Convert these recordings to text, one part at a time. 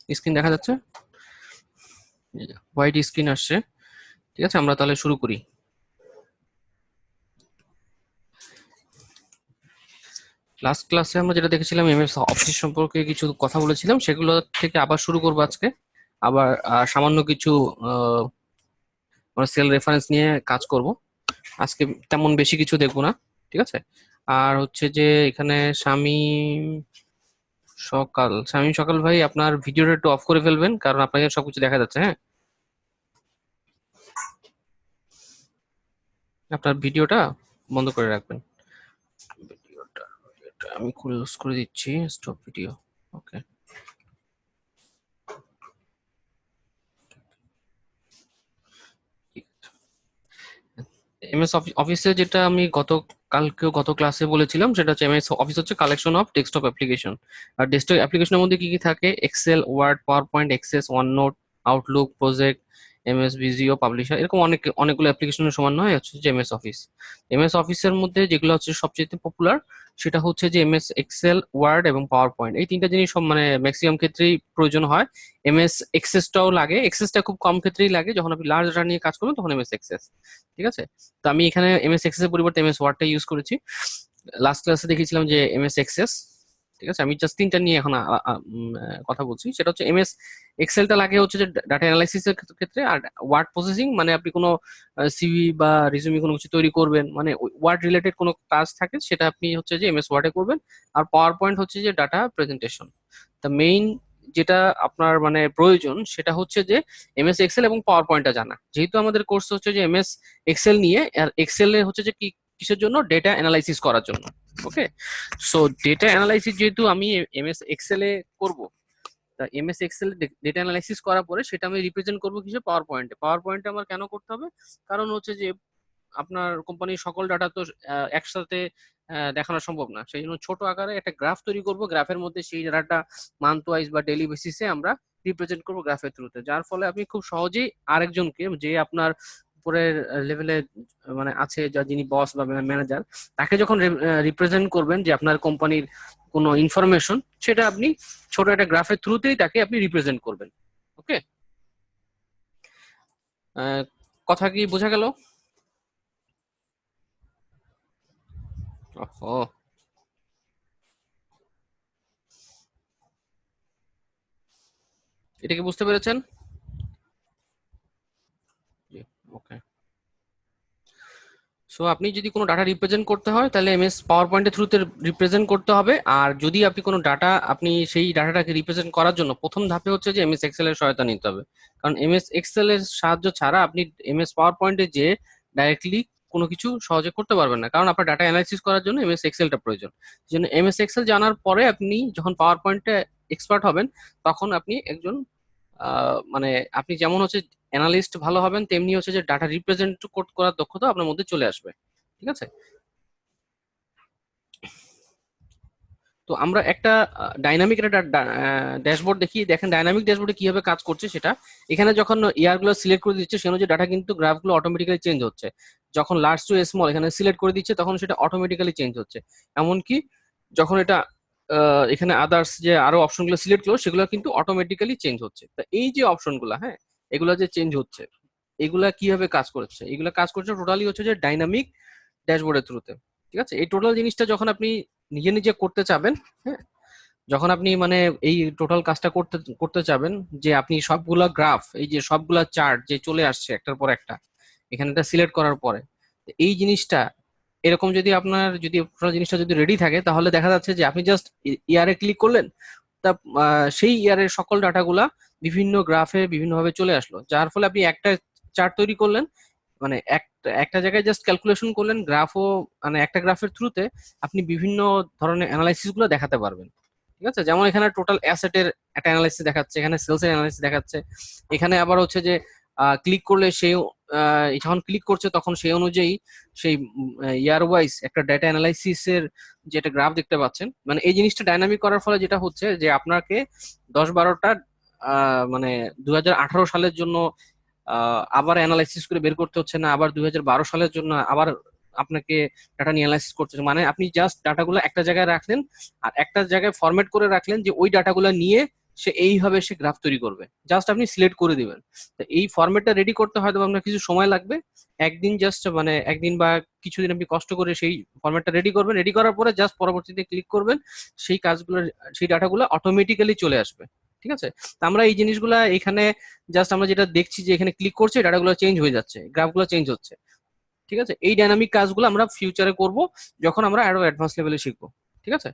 Screen দেখা যাচ্ছে, white screen আসছে। ঠিক আছে, আমরা তাহলে শুরু করি। লাস্ট ক্লাসে আমরা যেটা দেখেছিলাম এমএস অফিস সম্পর্কে কিছু কথা বলেছিলাম, সেগুলো থেকে আবার শুরু করবো আজকে। আবার সামান্য কিছু সেল রেফারেন্স নিয়ে কাজ করব আজকে। তেমন বেশি কিছু দেখবো না, ঠিক আছে। আর হচ্ছে যে এখানে শামীম সকাল ভাই, আপনার ভিডিওটা একটু অফ করে ফেলবেন, কারণ আপনাকে সবকিছু দেখা যাচ্ছে। হ্যাঁ, আপনার ভিডিওটা বন্ধ করে রাখবেন। ভিডিওটা এটা আমি ক্লোজ করে দিচ্ছি, স্টপ ভিডিও। ওকে। এমএস অফিসে যেটা আমি গত ক্লাসে বলেছিলাম, সেটা হচ্ছে এমএস অফিস হচ্ছে কালেকশন অফ ডেস্কটপ অ্যাপ্লিকেশন। আর ডেস্কটপ অ্যাপ্লিকেশনের মধ্যে কি কি থাকে? Excel, Word, PowerPoint, Access, OneNote, Outlook, Project, MS Visio, Publisher, এরকম অনেকগুলো অ্যাপ্লিকেশনের সমন্বয় হচ্ছে যে এমএস অফিস। এমএস অফিসের মধ্যে যেগুলো হচ্ছে সবচেয়ে পপুলার, সেটা হচ্ছে যে এমএস এক্সেল, ওয়ার্ড এবং পাওয়ার পয়েন্ট। এই তিনটা জিনিস মানে ম্যাক্সিমাম ক্ষেত্রেই প্রয়োজন হয়। এমএস এক্সেসটাও লাগে, এক্সেসটা খুব কম ক্ষেত্রেই লাগে, যখন আপনি লার্জ ডাটা নিয়ে কাজ করবেন তখন এমএস এক্সেস। ঠিক আছে, তো আমি এখানে এমএস এক্সেস এর পরিবর্তে এমএস ওয়ার্ডটা ইউজ করেছি। লাস্ট ক্লাসে দেখেছিলাম যে এমএস এক্সেস। ঠিক আছে, আমি জাস্ট তিনটা নিয়ে এখন কথা বলছি। সেটা হচ্ছে এমএস এক্সেলটা লাগে হচ্ছে যে ডাটা অ্যানালাইসিস এর ক্ষেত্রে, আর ওয়ার্ড প্রসেসিং মানে আপনি কোনো সিভি বা রিজুমি কোনো কিছু তৈরি করবেন, মানে ওয়ার্ড রিলেটেড কোনো কাজ থাকে সেটা আপনি হচ্ছে যে এমএস ওয়ার্ডে করবেন। আর পাওয়ার পয়েন্ট হচ্ছে যে ডাটা প্রেজেন্টেশন। তা মেইন যেটা আপনার মানে প্রয়োজন সেটা হচ্ছে যে এমএস এক্সেল এবং পাওয়ার পয়েন্টটা জানা। যেহেতু আমাদের কোর্স হচ্ছে যে এমএস এক্সেল নিয়ে, আর এক্সেল এ হচ্ছে যে কি কিসের জন্য? ডেটা অ্যানালাইসিস করার জন্য। ওকে, সো ডেটা অ্যানালাইসিস যেহেতু আমি এমএস এক্সেল এ করব, তা এমএস এক্সেল ডেটা অ্যানালাইসিস করার পরে সেটা আমি রিপ্রেজেন্ট করবো কিসে? পাওয়ার পয়েন্টে। পাওয়ার পয়েন্টে আমার কেন করতে হবে? কারণ হচ্ছে যে আপনার কোম্পানির সকল ডাটা তো একসাথে দেখানো সম্ভব না, সেই জন্য ছোট আকারে একটা গ্রাফ তৈরি করব। গ্রাফের মধ্যে সেই ডাটাটা মান্থ ওয়াইজ বা ডেইলি বেসিসে আমরা রিপ্রেজেন্ট করব গ্রাফের থ্রুতে, যার ফলে আপনি খুব সহজেই আরেকজনকে, যে আপনার উপরের লেভেলে মানে আছে, যা যিনি বস বা ম্যানেজার, তাকে যখন রিপ্রেজেন্ট করবেন যে আপনার কোম্পানির কোনো ইনফরমেশন, সেটা আপনি ছোট একটা গ্রাফের থ্রুতেই তাকে আপনি রিপ্রেজেন্ট করবেন। ওকে, কথা কি বোঝা গেল? ও, এটা কি বুঝতে পেরেছেন? ওকে, সো আপনি যদি কোনো ডাটা রিপ্রেজেন্ট করতে হয় তাহলে এমএস পাওয়ার পয়েন্টের থ্রুতে রিপ্রেজেন্ট করতে হবে। আর যদি আপনি কোনো ডাটা, আপনি সেই ডাটাটাকে রিপ্রেজেন্ট করার জন্য প্রথম ধাপে হচ্ছে যে এমএস এক্সেল এর সহায়তা নিতে হবে। কারণ এমএস এক্সেল এর সাহায্য ছাড়া আপনি এমএস পাওয়ার পয়েন্টে যে ডাইরেক্টলি কোনো কিছু সহজে করতে পারবেন না, কারণ আপনার ডাটা অ্যানালাইসিস করার জন্য এমএস এক্সেলটা প্রয়োজন। এই জন্য এমএস এক্সেল জানার পরে আপনি যখন পাওয়ার পয়েন্টে এক্সপার্ট হবেন, তখন আপনি একজন মানে আপনি যেমন হচ্ছে অ্যানালিস্ট ভালো হবেন, তেমনি হচ্ছে যে ডাটা রিপ্রেজেন্ট করার দক্ষতা আপনার মধ্যে চলে আসবে। ঠিক আছে, তো আমরা একটা ডাইনামিক একটা ড্যাশবোর্ড দেখি। দেখেন ডাইনামিক ড্যাশবোর্ডে কিভাবে কাজ করছে সেটা। এখানে যখন ইয়ার গুলো সিলেক্ট করে দিচ্ছে, সে অনুযায়ী ডাটা কিন্তু গ্রাফগুলো অটোমেটিক্যালি চেঞ্জ হচ্ছে। যখন লার্জ টু স্মল এখানে সিলেক্ট করে দিচ্ছে, তখন সেটা অটোমেটিক্যালি চেঞ্জ হচ্ছে। এমনকি যখন এটা এখানে আদার্স যে আরো অপশনগুলো সিলেক্ট করলো, সেগুলো কিন্তু অটোমেটিক্যালি চেঞ্জ হচ্ছে। তো এই যে অপশনগুলো, হ্যাঁ, এগুলো যে চেঞ্জ হচ্ছে, এগুলা কিভাবে কাজ করছে? এগুলা কাজ করছে টোটালি হচ্ছে যে ডাইনামিক ড্যাশবোর্ডের থ্রুতে। ঠিক আছে, এই টোটাল জিনিসটা যখন আপনি নিজে নিজে করতে চাবেন, হ্যাঁ, যখন আপনি মানে এই টোটাল কাজটা করতে করতে চাবেন, যে আপনি সবগুলা গ্রাফ, এই যে সবগুলা চার্ট যে চলে আসছে একটার পর একটা, এখানে এটা সিলেক্ট করার পরে এই জিনিসটা এরকম, যদি আপনার যদি টোটাল জিনিসটা যদি রেডি থাকে, তাহলে দেখা যাচ্ছে যে আপনি জাস্ট ইয়ারে ক্লিক করলেন, তা সেই ইয়ারের সকল ডাটাগুলা বিভিন্ন গ্রাফে বিভিন্নভাবে চলে আসলো, যার ফলে আপনি একটা চার্ট তৈরি করলেন, মানে একটা একটা জায়গায় জাস্ট ক্যালকুলেশন করলেন গ্রাফও, মানে একটা গ্রাফের থ্রুতে আপনি বিভিন্ন ধরনের অ্যানালাইসিস গুলো দেখাতে পারবেন। ঠিক আছে, যেমন এখানে টোটাল অ্যাসেটের একটা অ্যানালাইসিস দেখাচ্ছে, এখানে সেলস এর অ্যানালাইসিস দেখাচ্ছে। এখানে আবার হচ্ছে যে ক্লিক করলে সেই যখন ক্লিক করছে তখন সেই অনুযায়ী সেই ইয়ার ওয়াইজ একটা ডেটা অ্যানালাইসিস এর যেটা গ্রাফ দেখতে পাচ্ছেন। মানে এই জিনিসটা ডাইনামিক করার ফলে যেটা হচ্ছে যে আপনাকে 10-12টা মানে 2018 সালের জন্য আবার অ্যানালাইসিস করে বের করতে হচ্ছে না, আবার 2012 সালের জন্য আবার আপনাকে ডাটা নিয়ে অ্যানালাইসিস করতে হচ্ছে। মানে আপনি জাস্ট ডাটাগুলো একটা জায়গায় রাখলেন, আর একটা জায়গায় ফরম্যাট করে রাখলেন, যে ওই ডাটাগুলো নিয়ে সে এইভাবে সে গ্রাফ তৈরি করবে, জাস্ট আপনি সিলেক্ট করে দিবেন। তো এই ফরম্যাটটা রেডি করতে হয়তো আপনার কিছু সময় লাগবে, একদিন জাস্ট মানে একদিন বা কিছুদিন আপনি কষ্ট করে সেই ফরম্যাটটা রেডি করবেন, রেডি করার পরে জাস্ট পরবর্তীতে ক্লিক করবেন, সেই কাজগুলো সেই ডাটাগুলো অটোমেটিক্যালি চলে আসবে। ঠিক আছে, তো আমরা এই জিনিসগুলা এখানে জাস্ট আমরা যেটা দেখছি যে এখানে ক্লিক করছে ডাটাগুলো চেঞ্জ হয়ে যাচ্ছে, গ্রাফগুলো চেঞ্জ হচ্ছে। ঠিক আছে, এই ডাইনামিক কাজগুলো আমরা ফিউচারে করব যখন আমরা আরো অ্যাডভান্স লেভেলে শিখবো। ঠিক আছে,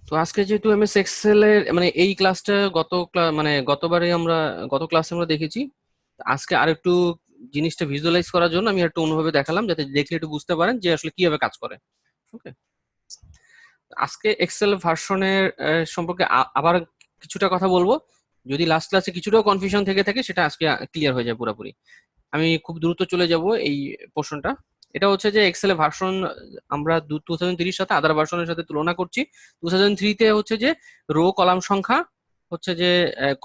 তো আজকে যেহেতু এমএস এক্সেল এর মানে এই ক্লাসটা মানে গতবারে আমরা গত ক্লাসে আমরা দেখেছি, আজকে আর একটু জিনিসটা ভিজুয়ালাইজ করার জন্য আমি একটু অন্যভাবে দেখালাম, যাতে দেখলে একটু বুঝতে পারেন যে আসলে কিভাবে কাজ করে। ওকে, আজকে এক্সেল ভার্সনের সম্পর্কে আবার কিছুটা কথা বলবো। যদি লাস্ট ক্লাসে কিছুটাও কনফিউশন থেকে থাকে সেটা আজকে ক্লিয়ার হয়ে যায় পুরোপুরি। আমি খুব দ্রুত চলে যাব এই পোর্শনটা। এটা হচ্ছে যে এক্সেল এর ভার্সন আমরা 2003 সাথে আদার ভার্সনের সাথে তুলনা করছি। 2003 হচ্ছে যে রো কলাম সংখ্যা হচ্ছে যে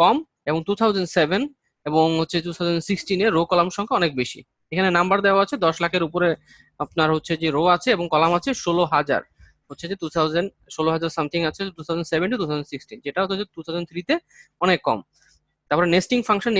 কম, এবং 2007 এবং হচ্ছে 2016 রো কলাম সংখ্যা অনেক বেশি। এখানে নাম্বার দেওয়া আছে 10 লাখের উপরে আপনার হচ্ছে যে রো আছে, এবং কলাম আছে 16,000, হচ্ছে যে 16,000 সামথিং আছে 2007 to 2016, যেটা হচ্ছে 2003 অনেক কম। তারপরে নেস্টিং ফাংশন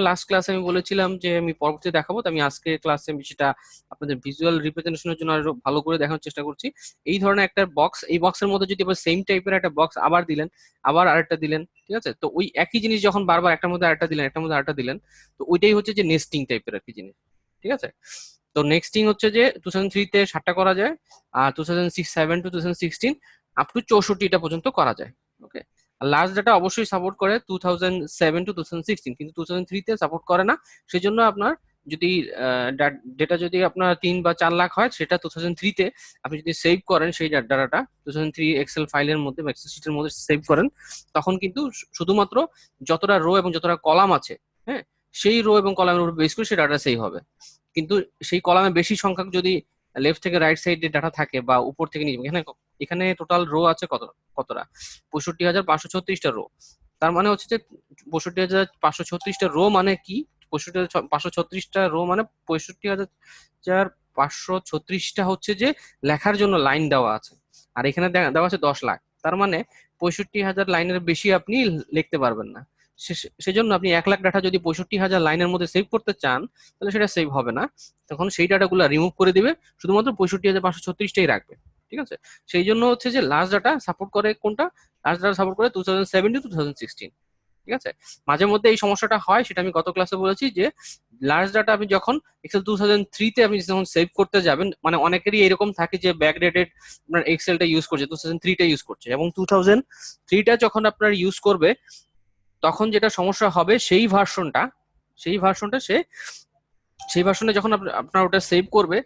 লাস্ট ক্লাসে আমি বলেছিলাম যে আমি পরবর্তীতে দেখাবো, তো আমি আজকে ক্লাসে আমি সেটা আপনাদের ভিজুয়াল রিপ্রেজেন্টেশনের জন্য আরো ভালো করে দেখানোর চেষ্টা করছি। এই ধরনের একটা বক্স, এই বক্সের মধ্যে যদি আবার সেম টাইপের একটা বক্স আবার দিলেন, আবার আরেকটা দিলেন, ঠিক আছে, তো ওই একই জিনিস যখন বারবার একটার মধ্যে আরেকটা দিলেন, একটার মধ্যে আরেকটা দিলেন, তো ওইটাই হচ্ছে যে নেস্টিং টাইপের আর কি জিনিস। ঠিক আছে, তো নেক্সটিং হচ্ছে যে 2003 7টা করা যায়, আর 2007 to 2016 আপ টু 64টা পর্যন্ত করা যায়। ওকে, লাস্ট ডাটা অবশ্যই সাপোর্ট করে 2007 to 2016, কিন্তু 2003 সাপোর্ট করে না। সেজন্য আপনার যদি ডেটা যদি আপনার 3 বা 4 লাখ হয়, সেটা 2003 আপনি যদি সেভ করেন সেই ডাটাটা 2003 এক্সেল ফাইলের মধ্যে বা এক্সেল শিটের মধ্যে সেভ করেন, তখন কিন্তু শুধুমাত্র যতটা রো এবং যতটা কলাম আছে, হ্যাঁ, সেই রো এবং কলামের উপর বেস করে সেই ডাটা সেভ হবে। কিন্তু সেই কলামে বেশি সংখ্যক যদি লেফট থেকে রাইট সাইডে ডাটা থাকে বা উপর থেকে নিচে, এখানে এখানে টোটাল রো আছে কতটা 65,536টা রো। তার মানে হচ্ছে যে 65,536টা রো মানে কি, 65,536টা রো মানে 65,536টা হচ্ছে যে লেখার জন্য লাইন দেওয়া আছে, আর এখানে দেওয়া আছে 10 লাখ। তার মানে 65,000 লাইনের বেশি আপনি লিখতে পারবেন না। সেজন্য আপনি 1 লাখ ডাটা যদি 65,000 লাইনের মধ্যে সেভ করতে চান, তাহলে সেটা সেভ হবে না, তখন সেই ডাটাগুলো রিমুভ করে দিবে, শুধুমাত্র 65,536টাই রাখবে। ঠিক আছে, সেই জন্য হচ্ছে যে লাস্ট ডাটা সাপোর্ট করে কোনটা, লাস্ট ডাটা সাপোর্ট করে 2007 to 2016। ঠিক আছে, মাঝে মধ্যে এই সমস্যাটা হয়, সেটা আমি গত ক্লাসে বলেছি যে লাস্ট ডাটা আপনি যখন এক্সেল 2003 আপনি যখন সেভ করতে যাবেন, মানে অনেকেরই এরকম থাকে যে ব্যাকডেটেড আপনার এক্সেলটা ইউজ করছে, 2003টা ইউজ করছে, এবং 2003টা যখন আপনার ইউজ করবে, তখন যেটা সমস্যা হবে সেই ভার্সনটা সেই ভার্সনে যখন আপনার ওটা সেভ করবে,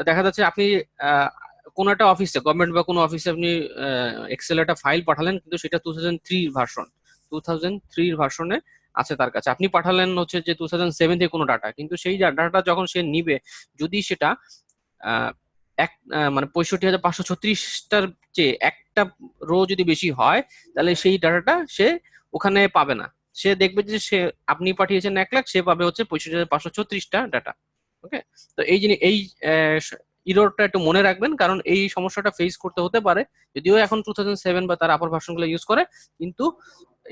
দেখা যাচ্ছে আপনি কোন একটা অফিসে, গভর্নমেন্ট বা কোনো অফিসে আপনি এক্সেল একটা ফাইল পাঠালেন, কিন্তু সেটা 2003 ভার্সনে আছে তার কাছে, আপনি পাঠালেন হচ্ছে যে 2007 থেকে কোনো ডাটা, কিন্তু সেই ডাটাটা যখন সে নিবে, যদি সেটা আহ, এক মানে 65,536টার চেয়ে একটা রো যদি বেশি হয়, তাহলে সেই ডাটাটা সে ওখানে পাবে না। সে দেখবে যে সে আপনি পাঠিয়েছেন 1 লাখ, সে পাবে হচ্ছে 65,536টা ডাটা। ওকে, তো এই জিনিস এই ইররটা একটু মনে রাখবেন, কারণ এই সমস্যাটা ফেস করতে হতে পারে, যদিও এখন 2007 বা তার আপার ভার্সন গুলো ইউজ করে, কিন্তু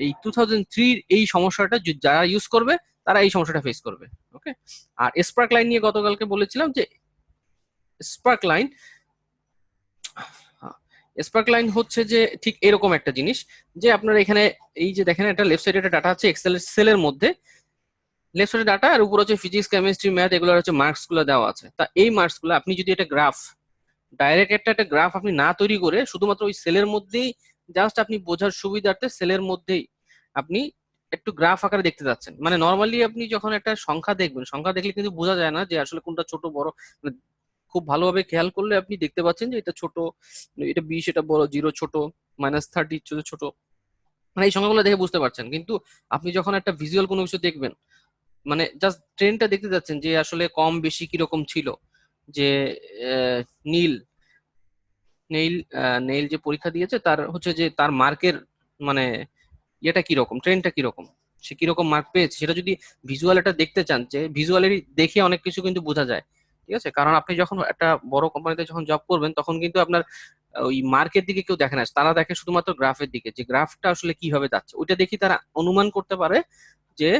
এই 2003 এই সমস্যাটা যারা ইউজ করবে তারা এই সমস্যাটা ফেস করবে। ওকে, আর স্পার্ক লাইন নিয়ে গতকালকে বলেছিলাম যে স্পার্ক লাইন স্পার্ক লাইন হচ্ছে যে ঠিক এরকম একটা জিনিস, যে আপনার এখানে এই যে দেখেন একটা লেফট সাইডে একটা ডাটা আছে এক্সেল সেলের মধ্যে, লেফট সাইডে ডাটা, আর উপর হচ্ছে ফিজিক্স কেমিস্ট্রি ম্যাথ, এগুলোর হচ্ছে মার্কস গুলো দেওয়া আছে। তা এই মার্কস গুলো আপনি যদি একটা গ্রাফ, ডাইরেক্ট একটা গ্রাফ আপনি না তৈরি করে শুধুমাত্র ওই সেলের মধ্যেই জাস্ট আপনি বোঝার সুবিধার্থে সেলের মধ্যেই আপনি একটু গ্রাফ আকারে দেখতে যাচ্ছেন, মানে নর্মালি আপনি যখন একটা সংখ্যা দেখবেন, সংখ্যা দেখলে কিন্তু বোঝা যায় না যে আসলে কোনটা ছোট বড়, মানে খুব ভালোভাবে খেয়াল করলে আপনি দেখতে পাচ্ছেন যে এটা ছোট, এটা 20, এটা বড়, 0 ছোট, -30 ছোট ছোট, মানে এই সংখ্যাগুলো দেখে বুঝতে পারছেন। কিন্তু আপনি যখন একটা ভিজুয়াল কোনো কিছু দেখবেন, মানে জাস্ট ট্রেনটা দেখতে যাচ্ছেন যে আসলে কম বেশি কিরকম ছিল, যে আহ, নীল নেইল নেইল যে পরীক্ষা দিয়েছে তার হচ্ছে যে তার মার্কের মানে ইয়েটা কিরকম, ট্রেনটা কিরকম, সে কিরকম মার্ক পেয়েছে, সেটা যদি ভিজুয়াল এটা দেখতে চান, যে ভিজুয়ালি দেখে অনেক কিছু কিন্তু বোঝা যায়। ঠিক আছে, কারণ আপনি যখন একটা বড় কোম্পানিতে যখন জব করবেন, তখন কিন্তু আপনার ওই মার্কের দিকে কেউ দেখে না, তারা দেখে শুধুমাত্র গ্রাফের দিকে, যে গ্রাফটা আসলে কিভাবে যাচ্ছে ওইটা দেখি তারা অনুমান করতে পারে যে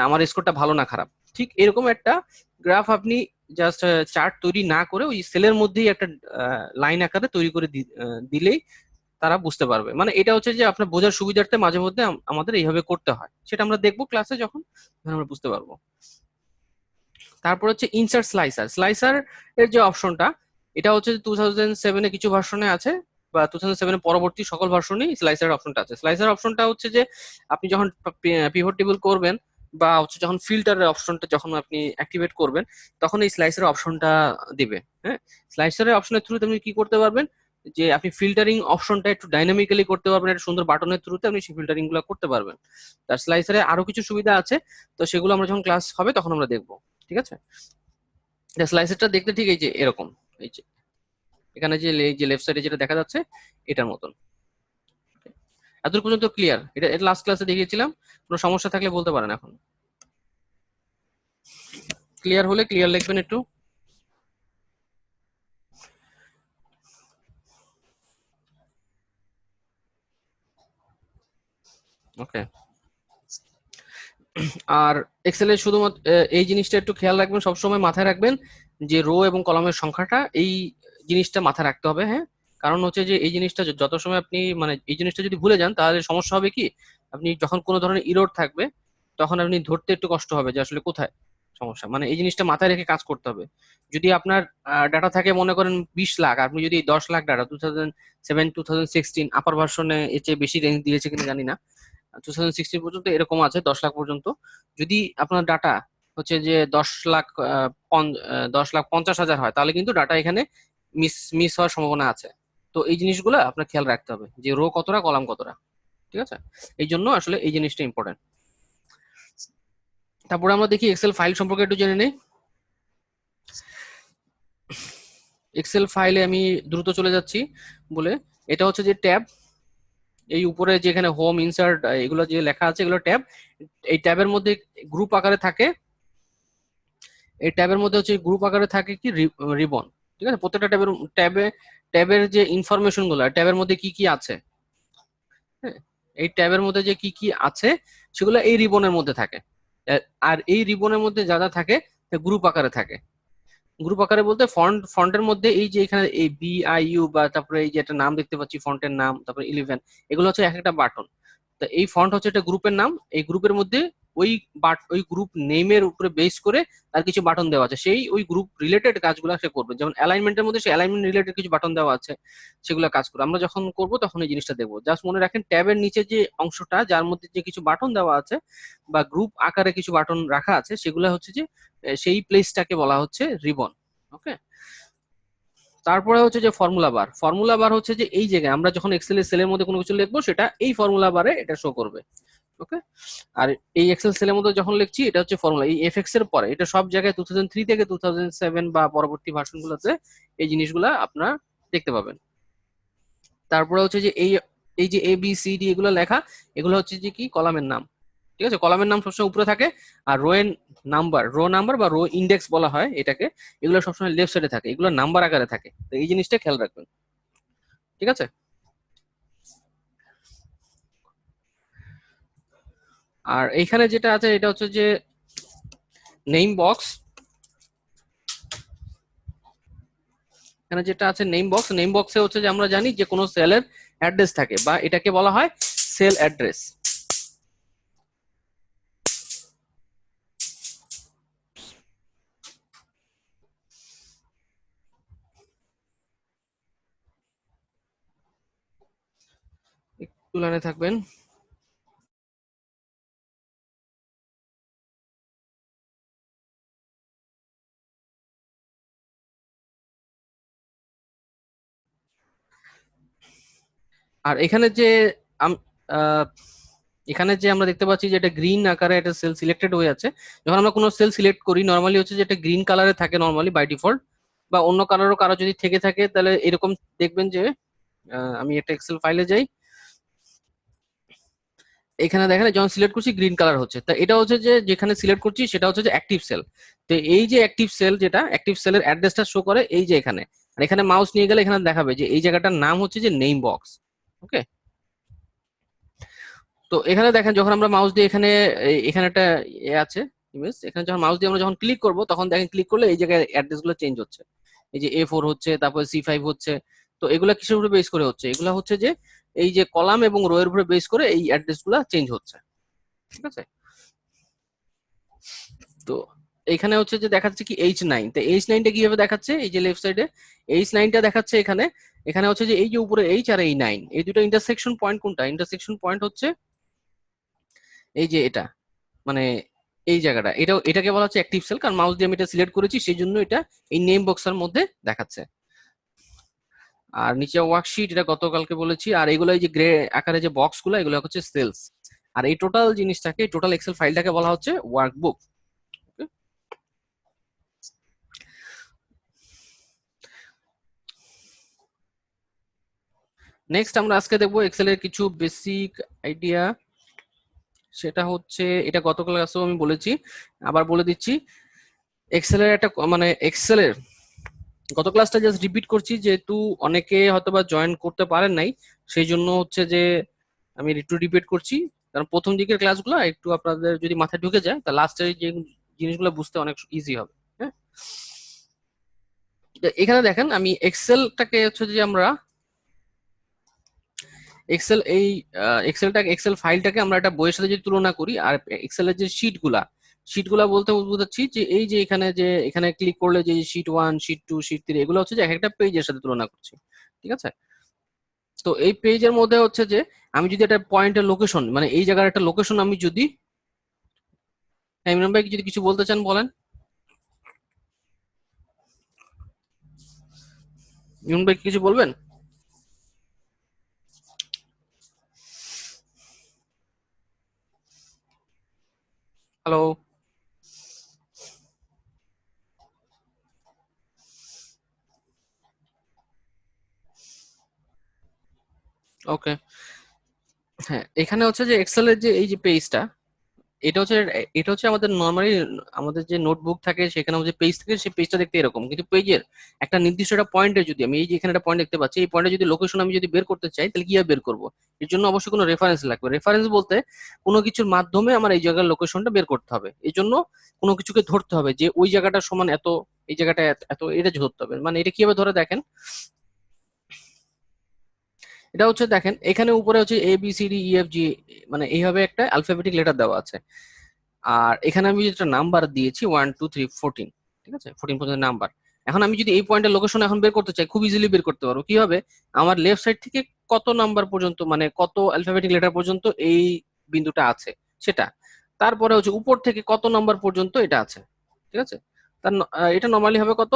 আমার স্কোরটা ভালো না খারাপ। ঠিক এরকম একটা গ্রাফ আপনি জাস্ট চার্ট তৈরি না করে ওই সেলের মধ্যেই একটা লাইন আকারে তৈরি করে দিলেই তারা বুঝতে পারবে। মানে এটা হচ্ছে যে আপনার বোঝার সুবিধার্থে মাঝে মধ্যে আমাদের এইভাবে করতে হয়, সেটা আমরা দেখবো ক্লাসে যখন আমরা বুঝতে পারবো। তারপর হচ্ছে ইনসার্ট স্লাইসার। স্লাইসার এর যে অপশনটা, এটা হচ্ছে 2007 কিছু ভার্সনে আছে, বা 2007 পরবর্তী সকল ভার্সনেই স্লাইসার অপশনটা আছে। স্লাইসার অপশনটা হচ্ছে যে আপনি যখন পিভট টেবিল করবেন বা হচ্ছে যখন ফিল্টারের অপশনটা যখন আপনি অ্যাক্টিভেট করবেন, তখন এই স্লাইসার অপশনটা দিবে। হ্যাঁ, স্লাইসারের অপশনের থ্রুতে আপনি কি করতে পারবেন, যে আপনি ফিল্টারিং অপশনটা একটু ডাইনামিক্যালি করতে পারবেন, একটা সুন্দর বাটনের থ্রুতে আপনি সেই ফিল্টারিং গুলো করতে পারবেন। তার স্লাইসারে আরো কিছু সুবিধা আছে, তো সেগুলো আমরা যখন ক্লাস হবে তখন আমরা দেখবো। ঠিক আছে, স্লাইসারটা দেখতে ঠিক এই যে এরকম, এই যে এখানে যে এই যে লেফট সাইডে যেটা দেখা যাচ্ছে এটার মতন। এতদূর পর্যন্ত ক্লিয়ার? এটা লাস্ট ক্লাসে দেখিয়েছিলাম, কোনো সমস্যা থাকলে বলতে পারেন। এখন ক্লিয়ার হলে ক্লিয়ার লিখবেন একটু। ওকে, আর এক্সেলে শুধুমাত্র এই জিনিসটা একটু খেয়াল রাখবেন, সবসময় মাথায় রাখবেন যে রো এবং কলামের সংখ্যাটা, এই জিনিসটা মাথায় রাখতে হবে। হ্যাঁ, কারণ হচ্ছে যে এই জিনিসটা যত সময় আপনি মানে এই জিনিসটা যদি ভুলে যান তাহলে সমস্যা হবে কি, আপনি যখন কোনো ধরনের ইরর থাকবে তখন আপনি ধরতে একটু কষ্ট হবে যে আসলে কোথায় সমস্যা। মানে এই জিনিসটা মাথায় রেখে কাজ করতে হবে। যদি আপনার ডাটা থাকে মনে করেন 20 লাখ, আপনি যদি 10 লাখ ডাটা 2007 2016 আপার ভার্সনে এর চেয়ে বেশি রেঞ্জ দিয়েছে কিনা জানি না, 2016 পর্যন্ত এরকম আছে 10 লাখ পর্যন্ত। যদি আপনার ডাটা হচ্ছে যে 10 লাখ 10,50,000 হয়, তাহলে কিন্তু ডাটা এখানে মিস মিস হওয়ার সম্ভাবনা আছে। তো এই জিনিসগুলো আপনার খেয়াল রাখতে হবে যে রো কতটা কলাম কতটা। ঠিক আছে, এই জন্য আসলে এই জিনিসটা ইম্পর্টেন্ট। তারপরে আমরা দেখি এক্সেল ফাইল সম্পর্কে একটু জেনে নেই। এক্সেল ফাইলে আমি দ্রুত চলে যাচ্ছি বলে, এটা হচ্ছে যে ট্যাব, এই উপরে যেখানে হোম ইনসার্ট এগুলো যে লেখা আছে এগুলো ট্যাব। এই ট্যাবের মধ্যে গ্রুপ আকারে থাকে, এই ট্যাবের মধ্যে হচ্ছে গ্রুপ আকারে থাকে কি রিবন। ঠিক আছে, প্রত্যেকটা ট্যাবের যে ইনফরমেশন গুলো ট্যাবের মধ্যে কি কি আছে, হ্যাঁ, এই ট্যাবের মধ্যে যে কি কি আছে সেগুলো এই রিবনের মধ্যে থাকে। আর এই রিবনের মধ্যে যা যা থাকে গ্রুপ আকারে থাকে। গ্রুপ আকারে বলতে ফন্টের মধ্যে এই যে এখানে এই BIU বা তারপরে এই যে একটা নাম দেখতে পাচ্ছি ফন্টের নাম, তারপরে 11, এগুলো হচ্ছে এক একটা বাটন। তো এই ফন্ট হচ্ছে একটা গ্রুপের নাম, এই গ্রুপের মধ্যে ওই গ্রুপ নেমের উপরে বেস করে আর কিছু বাটন দেওয়া আছে, সেই ওই গ্রুপ রিলেটেড কাজগুলো সে করবে। যেমন অ্যালাইনমেন্টের মধ্যে সে অ্যালাইনমেন্ট রিলেটেড কিছু বাটন দেওয়া আছে, সেগুলো কাজ করবে। আমরা যখন করব তখন এই জিনিসটা দেখবো। জাস্ট মনে রাখেন ট্যাবের নিচে যে অংশটা যার মধ্যে যে কিছু বাটন দেওয়া আছে বা গ্রুপ আকারে কিছু বাটন রাখা আছে, সেগুলো হচ্ছে যে সেই প্লেসটাকে বলা হচ্ছে রিবন। ওকে, তারপরে হচ্ছে যে ফর্মুলা বার। ফর্মুলা বার হচ্ছে যে এই জায়গায় আমরা যখন এক্সেল সেলের মধ্যে কোনো কিছু লিখবো সেটা এই ফর্মুলা বারে এটা শো করবে। ওকে, আর এই এক্সেল সেলের মধ্যে যখন লিখছি এটা হচ্ছে ফর্মুলা, এই এফএক্স এর পরে এটা সব জায়গায় 2003 থেকে 2007 বা পরবর্তী ভার্সন গুলোতে এই জিনিসগুলা আপনারা দেখতে পাবেন। তারপরে হচ্ছে যে এই এই যে ABCD এগুলো লেখা, এগুলো হচ্ছে যে কি কলামের নাম। ঠিক আছে, কলামের নাম সবসময় উপরে থাকে, আর রো নাম্বার বা রো ইন্ডেক্স বলা হয় এটাকে, এগুলো সবসময় লেফট সাইডে থাকে, এগুলো নাম্বার আকারে থাকে। তো এই জিনিসটা খেয়াল রাখবেন। ঠিক আছে, আর এইখানে যেটা আছে এটা হচ্ছে যে নেম বক্স। এখানে যেটা আছে নেম বক্স, নেম বক্সে হচ্ছে যে আমরা জানি যে কোনো সেলের অ্যাড্রেস থাকে, বা এটাকে বলা হয় সেল অ্যাড্রেস। একটু লাইনে থাকবেন। আর এখানে যে আম- আহ, এখানে যে আমরা দেখতে পাচ্ছি যে এটা গ্রিন আকারে একটা সেল সিলেক্টেড হয়ে আছে। যখন আমরা কোনো সেল সিলেক্ট করি নর্মালি হচ্ছে যে এটা গ্রিন কালারে থাকে নর্মালি বাই ডিফল্ট, বা অন্য কালারও কারো যদি থেকে থাকে তাহলে এরকম দেখবেন যে আমি একটা এক্সেল ফাইলে যাই, এখানে দেখেন যখন সিলেক্ট করছি গ্রিন কালার হচ্ছে। তা এটা হচ্ছে যে যেখানে সিলেক্ট করছি সেটা হচ্ছে যে অ্যাক্টিভ সেল। তো এই যে অ্যাক্টিভ সেল, যেটা অ্যাক্টিভ সেলের অ্যাড্রেসটা শো করে এই যে এখানে, আর এখানে মাউস নিয়ে গেলে এখানে দেখাবে যে এই জায়গাটার নাম হচ্ছে যে নেম বক্স। ওকে, তো এখানে দেখেন যখন আমরা মাউস দিয়ে এখানে এখানে একটা আছে ইমেজ, এখানে যখন মাউস দিয়ে আমরা যখন ক্লিক করব তখন দেখেন ক্লিক করলে এই জায়গায় অ্যাড্রেস গুলো চেঞ্জ হচ্ছে। এই যে A4 হচ্ছে, তারপর C5 হচ্ছে। তো এগুলা কিসের উপরে বেস করে হচ্ছে? এগুলা হচ্ছে যে এই যে কলাম এবং রো এর উপরে বেস করে এই অ্যাড্রেস গুলা চেঞ্জ হচ্ছে। ঠিক আছে, তো এখানে হচ্ছে যে দেখাচ্ছে কি H9। তো H9টা কিভাবে দেখাচ্ছে? এই যে লেফট সাইডে H9টা দেখাচ্ছে এখানে। এখানে হচ্ছে যে এই যে উপরে H আর এই 9, এই দুটো ইন্টারসেকশন পয়েন্ট কোনটা? ইন্টারসেকশন পয়েন্ট হচ্ছে এই যে এটা, মানে এই জায়গাটা, এটাকে বলা হচ্ছে অ্যাক্টিভ সেল। কারণ মাউস দিয়ে আমি এটা সিলেক্ট করেছি সেই জন্য এটা এই নেম বক্সের মধ্যে দেখাচ্ছে। আর নিচে ওয়ার্কশিট, এটা গতকালকে বলেছি। আর এগুলো এই যে গ্রে আকারে যে বক্স গুলো, এগুলো হচ্ছে সেলস। আর এই টোটাল জিনিসটাকে, টোটাল এক্সেল ফাইলটাকে বলা হচ্ছে ওয়ার্কবুক। নেক্সট আমরা আজকে দেখবো এক্সেলের কিছু বেসিক আইডিয়া। সেটা হচ্ছে, এটা গত ক্লাসেও আমি বলেছি, আবার বলে দিচ্ছি। এক্সেলের একটা মানে এক্সেলের গত ক্লাসটা জাস্ট রিপিট করছি, যেহেতু অনেকে হয়তোবা জয়েন করতে পারেন নাই, সেই জন্য হচ্ছে যে আমি একটু রিপিট করছি। কারণ প্রথম দিকের ক্লাসগুলো একটু আপনাদের যদি মাথায় ঢুকে যায়, তা লাস্টের যে জিনিসগুলো বুঝতে অনেক ইজি হবে। হ্যাঁ, তো এখানে দেখেন আমি এক্সেলটাকে হচ্ছে যে আমরা এক্সেল এই এক্সেল ফাইলটাকে আমরা একটা বইয়ের সাথে যদি তুলনা করি, আর এক্সেলের যে শিটগুলা বলতে বোঝাচ্ছি যে এই যে এখানে এখানে ক্লিক করলে যে শিট 1, শিট 2, শিট 3, এগুলো হচ্ছে যে এক একটা পেজের সাথে তুলনা করছি। ঠিক আছে, তো এই পেজের মধ্যে হচ্ছে যে আমি যদি একটা পয়েন্টের লোকেশন, মানে এই জায়গার একটা লোকেশন আমি যদি, হ্যাঁ, ইমরান ভাই যদি কিছু বলতে চান বলেন। ইমরান ভাই কিছু বলবেন? হ্যালো। ওকে, হ্যাঁ, এখানে হচ্ছে যে এক্সেলের যে এই যে পেজটা, এটা হচ্ছে আমাদের নর্মালি আমাদের যে নোটবুক থাকে সেখানে যে পেজ থাকে সেই পেজটা দেখতে এরকম, কিন্তু পেজের একটা নির্দিষ্ট একটা পয়েন্টে যদি আমি এই যে এখানে একটা পয়েন্ট দেখতে পাচ্ছি, এই পয়েন্টে যদি লোকেশন আমি যদি বের করতে চাই তাহলে কিভাবে বের করবো? এর জন্য অবশ্যই কোনো রেফারেন্স লাগবে। রেফারেন্স বলতে কোনো কিছুর মাধ্যমে আমার এই জায়গার লোকেশনটা বের করতে হবে। এই জন্য কোনো কিছুকে ধরতে হবে যে ওই জায়গাটা সমান এত, এই জায়গাটা এত এত, এটা ধরতে হবে। মানে এটা কিভাবে ধরে দেখেন, এটা হচ্ছে দেখেন এখানে উপরে হচ্ছে ABCDEFG, মানে এইভাবে একটা অ্যালফাবেটিক লেটার দেওয়া আছে। আর এখানে আমি যেটা নাম্বার দিয়েছি 1 2 3 14, ঠিক আছে, 14 পর্যন্ত নাম্বার। এখন আমি যদি এই পয়েন্টের লোকেশন এখন বের করতে চাই, খুব ইজিলি বের করতে পারবো। কি হবে? আমার লেফট সাইড থেকে কত নাম্বার পর্যন্ত, মানে কত অ্যালফাবেটিক লেটার পর্যন্ত এই বিন্দুটা আছে সেটা, তারপরে হচ্ছে উপর থেকে কত নাম্বার পর্যন্ত এটা আছে। ঠিক আছে, এটা নর্মালি হবে কত,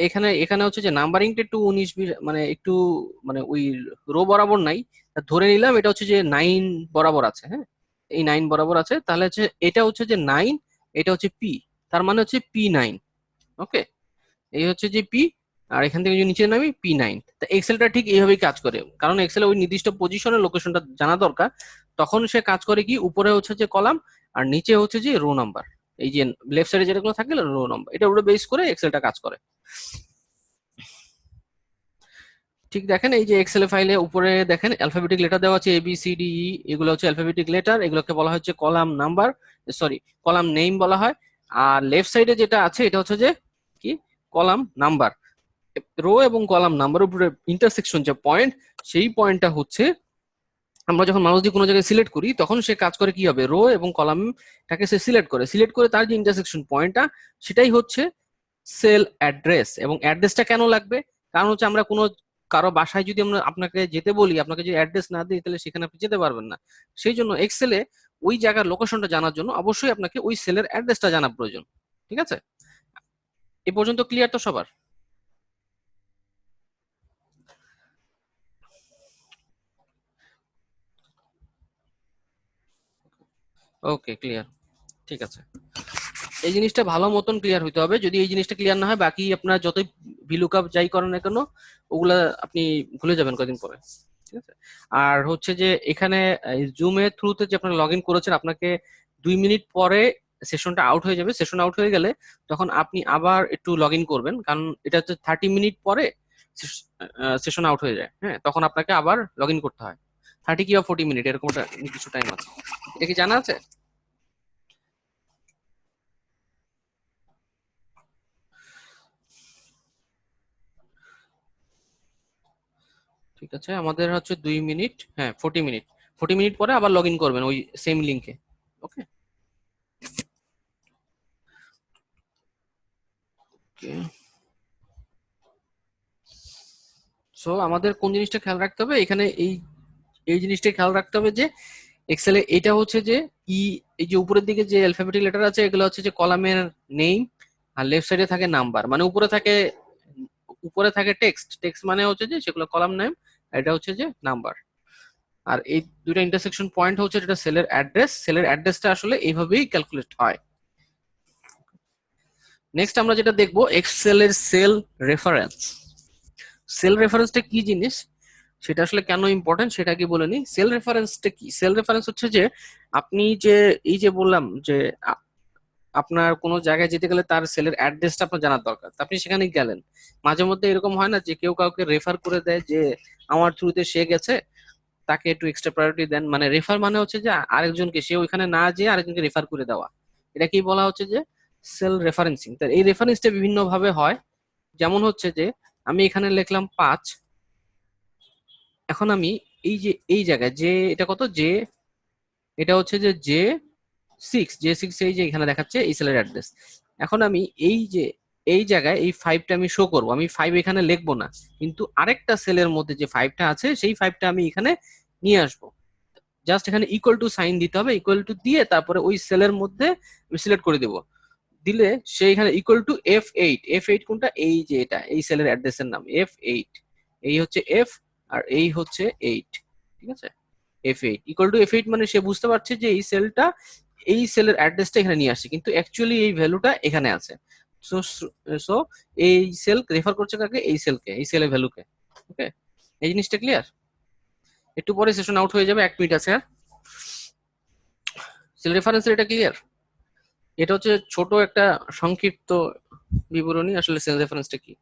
এখানে এখানে হচ্ছে যে নাম্বারিংটা একটু 19 20, মানে একটু, মানে ওই রো বরাবর নাই। তা ধরে নিলাম এটা হচ্ছে যে 9 বরাবর আছে। হ্যাঁ, এই 9 বরাবর আছে, তাহলে হচ্ছে এটা হচ্ছে যে 9, এটা হচ্ছে পি, তার মানে হচ্ছে P9। ওকে, এই হচ্ছে যে পি, আর এখান থেকে যদি নিচে নামি P9। তা এক্সেলটা ঠিক এইভাবেই কাজ করে, কারণ এক্সেল ওই নির্দিষ্ট পজিশনের লোকেশনটা জানা দরকার। তখন সে কাজ করে কি, উপরে হচ্ছে যে কলাম আর নিচে হচ্ছে যে রো নাম্বার, এই যে লেফট সাইডে যেগুলো থাকে রো নাম্বার, এটা উপরে বেস করে এক্সেলটা কাজ করে। ঠিক দেখেন এই যে এক্সেল ফাইলে উপরে দেখেন অ্যালফাবেটিক লেটার দেওয়া আছে ABCDE, এগুলো হচ্ছে অ্যালফাবেটিক লেটার, এগুলোকে বলা হচ্ছে column number, sorry column name বলা হয়। আর লেফট সাইডে যেটা আছে এটা হচ্ছে যে কি, কলাম নাম্বার। রো এবং কলাম নাম্বার উপরে ইন্টারসেকশন যে পয়েন্ট, সেই পয়েন্টটা হচ্ছে আমরা যখন মাউস দিয়ে কোনো জায়গায় সিলেক্ট করি তখন সে কাজ করে কি হবে, রো এবং কলামটাকে সে সিলেক্ট করে তার যে ইন্টারসেকশন পয়েন্টটা, সেটাই হচ্ছে সেল অ্যাড্রেস। এবং অ্যাড্রেসটা কেন লাগবে? কারণ হচ্ছে আমরা কোনো কারো বাসায় যদি আমরা আপনাকে যেতে বলি, আপনাকে যদি অ্যাড্রেস না দিই তাহলে সেখানে আপনি যেতে পারবেন না। সেই জন্য এক্সেলে ওই জায়গার লোকেশনটা জানার জন্য অবশ্যই আপনাকে ওই সেলের অ্যাড্রেসটা জানা প্রয়োজন। ঠিক আছে, এ পর্যন্ত ক্লিয়ার তো সবার? ওকে, ক্লিয়ার। ঠিক আছে, এই জিনিসটা ভালো মতন ক্লিয়ার হইতে হবে। যদি এই জিনিসটা ক্লিয়ার না হয়, বাকি আপনার যতই ভিলুকাপ যাই করেন না কেন ওগুলা আপনি ভুলে যাবেন কদিন পরে। ঠিক আছে, আর হচ্ছে যে এখানে জুমের থ্রুতে যে আপনারা লগ ইন করেছেন, আপনাকে 2 মিনিট পরে সেশনটা আউট হয়ে যাবে। সেশন আউট হয়ে গেলে তখন আপনি আবার একটু লগ ইন করবেন, কারণ এটা হচ্ছে 30 মিনিট পরে সেশন আউট হয়ে যায়। হ্যাঁ, তখন আপনাকে আবার লগ ইন করতে হয়। 30 কি বা 40 মিনিট এরকম একটা কিছু টাইম আছে। এটা কি জানা আছে? ঠিক আছে, আমাদের হচ্ছে 2 মিনিট, হ্যাঁ 40 মিনিট। 40 মিনিট পরে আবার লগ ইন করবেন ওই সেম লিঙ্কে। ওকে। সো আমাদের কোন জিনিসটা খেয়াল রাখতে হবে এখানে, এই এই জিনিসটা খেয়াল রাখতে হবে যে এক্সেলে এটা হচ্ছে যে ই, এই যে উপরের দিকে যে অ্যালফাবেটিক লেটার আছে এগুলো হচ্ছে যে কলামের নেম, আর লেফট সাইডে থাকে নাম্বার, মানে উপরে থাকে টেক্সট, টেক্সট মানে হচ্ছে যে সেগুলো কলাম নেম, আর এটা হচ্ছে যে নাম্বার। আর এই দুইটা ইন্টারসেকশন পয়েন্ট হচ্ছে যেটা সেলের অ্যাড্রেস, সেলের অ্যাড্রেসটা আসলে এইভাবেই ক্যালকুলেট হয়। নেক্সট আমরা যেটা দেখবো এক্সেল এর সেল রেফারেন্স। সেল রেফারেন্সটা কি জিনিস, সেটা আসলে কেন ইম্পর্টেন্ট সেটা কি বলে নি। সেল রেফারেন্সটা কি? সেল রেফারেন্স হচ্ছে যে আপনি যে এই যে বললাম যে আপনার কোনো জায়গায় যেতে গেলে তার সেলের অ্যাড্রেসটা আপনার জানার দরকার, তা আপনি সেখানে গেলেন। মাঝে মধ্যে এরকম হয় না যে কেউ কাউকে রেফার করে দেয় যে আমার থ্রুতে সে গেছে, তাকে একটু এক্সট্রা প্রায়োরিটি দেন। মানে রেফার মানে হচ্ছে যে আরেকজনকে, সে ওইখানে না যেয়ে আরেকজনকে রেফার করে দেওয়া, এটা কি বলা হচ্ছে যে সেল রেফারেন্সিং। তার এই রেফারেন্সটা বিভিন্ন ভাবে হয়। যেমন হচ্ছে যে আমি এখানে লিখলাম 5, এখন আমি এই যে এই জায়গায় যে এটা কত, যে এটা হচ্ছে যে J6, এই যে এখানে দেখাচ্ছে এই সেলের অ্যাড্রেস। এখন আমি এই যে এই জায়গায় এই 5টা আমি শো করবো, আমি 5 এখানে লিখবো না, কিন্তু আরেকটা সেলের মধ্যে যে 5টা আছে সেই 5টা আমি এখানে নিয়ে আসবো। জাস্ট এখানে ইকুয়াল টু সাইন দিতে হবে, ইকুয়াল টু দিয়ে তারপরে ওই সেলের মধ্যে আমি সিলেক্ট করে দেবো। দিলে সে এখানে ইকুয়াল টু F8, F8 কোনটা, এই যে এটা এই সেলের অ্যাড্রেসের নাম F8, এই হচ্ছে F আর এই হচ্ছে 8। ঠিক আছে, F8 ইকুয়াল টু F8 মানে সে বুঝতে পারছে যে এই সেলটা, এই সেলের অ্যাড্রেসটা এখানে নিয়ে আসছে, কিন্তু অ্যাকচুয়ালি এই ভ্যালুটা এখানে আছে। সো সো এই সেল রেফার করছে কাকে, এই সেলকে, এই সেলের ভ্যালুকে। ওকে, এই জিনিসটা ক্লিয়ার? একটু পরে সেশন আউট হয়ে যাবে, 1 মিনিট আছে আর। সেল রেফারেন্সের এটা ক্লিয়ার? এটা হচ্ছে ছোট একটা সংক্ষিপ্ত বিবরণী আসলে সেল রেফারেন্সটা কি।